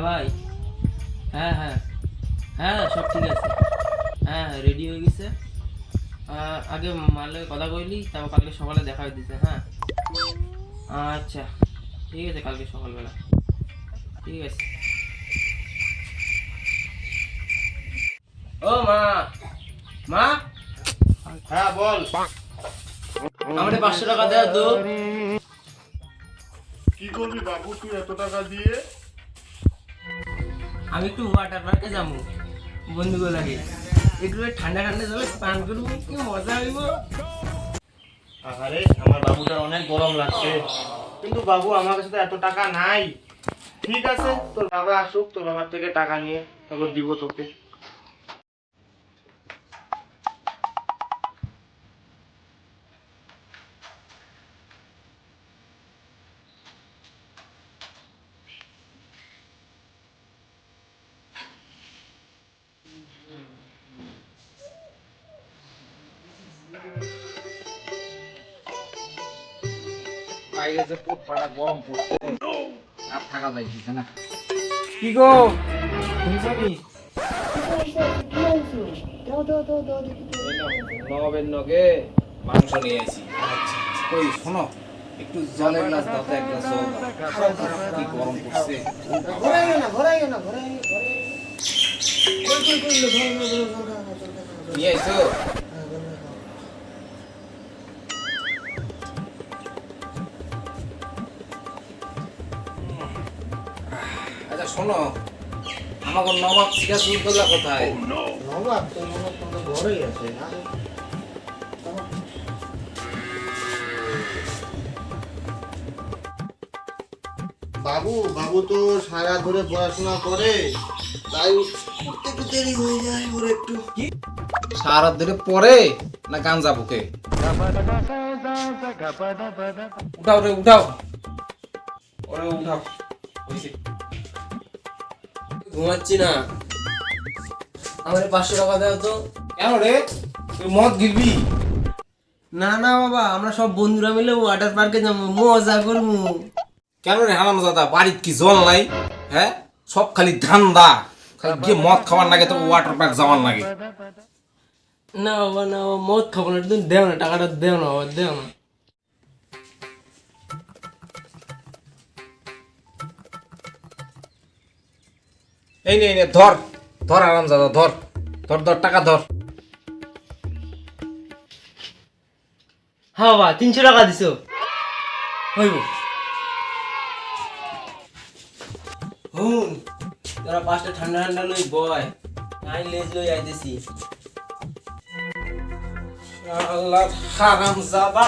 ভাই, হ্যাঁ হ্যাঁ হ্যাঁ, সব ঠিক আছে। হ্যাঁ, রেডি হয়ে গেছে। আগে মালে কথা কইলি, তারপর কালকে সকালে দেখা হয়ে দিছে। হ্যাঁ, আচ্ছা, ঠিক আছে, কালকে সকালবেলা। ঠিক আছে। ও মা, মা, হ্যাঁ বল। আমাদের 500 টাকা দেও তো। কি করবি বাবু তুই এত টাকা দিয়ে? আমি একটু ওয়াটার পার্কে যাবো বন্ধুগুলো লাগে, একটু ঠান্ডা ঠান্ডা জলে স্নান করবো, কি মজা হইব। আরে আমার বাবুটার অনেক গরম লাগছে, কিন্তু বাবু আমার কাছে তো এত টাকা নাই। ঠিক আছে, তোর বাবা আসুক, তোর বাবার থেকে টাকা নিয়ে তারপর দিব তোকে। বাইরে যে পাড়া গরম পড়ছে আর থাকা যাইতেছে না। কি গো, শুনছো নি? নবাবের নগে মাংস নিয়ে আসি। কই শোনো, একটু জলের গ্লাস দাও তো, এক গ্লাস জল দাও। কি গরম পড়ছে। নিয়ে আইছো? আচ্ছা শোনো, আমাকে নবাব সিরাজউদ্দৌলা কোথায়? নবাব তো মনে হয় ঘরেই আছে। বাবু বাবু তো সারা ধরে পড়াশোনা করে, তাই উঠতে একটু দেরি হয়ে যায় ওর একটু। সারা ধরে পরে না গাঞ্জা বুকে? উঠাও রে উঠাও, ওরে উঠাও। হইছে। ঘুমাচ্ছি না, আমার 500 টাকা দাও তো। কেন রে, তুই মদ গিলবি? না না বাবা, আমরা সব বন্ধুরা মিলে ওয়াটার পার্কে যাবো, মজা করবো। কেন রে হারাম দাদা, বাড়িত কি জল নাই? হ্যাঁ, সব খালি ধান্দা, খালি গিয়ে মদ খাওয়ার লাগে তো ওয়াটার পার্ক যাওয়ার লাগে। না বাবা, না বাবা, মদ খাবো না, তুমি দেও না, টাকাটা দেও না বাবা, দেও না। এই নে এই নে, ধর ধর আরাম দাদা, ধর ধর ধর, টাকা ধর। হ্যাঁ বাবা, 300 টাকা দিছো, হইব। হুন, তোরা 5টা ঠান্ডা ঠান্ডা লই বয়, আমি লেজ লই আইতেছি। আল্লাহ হারাম জাদা।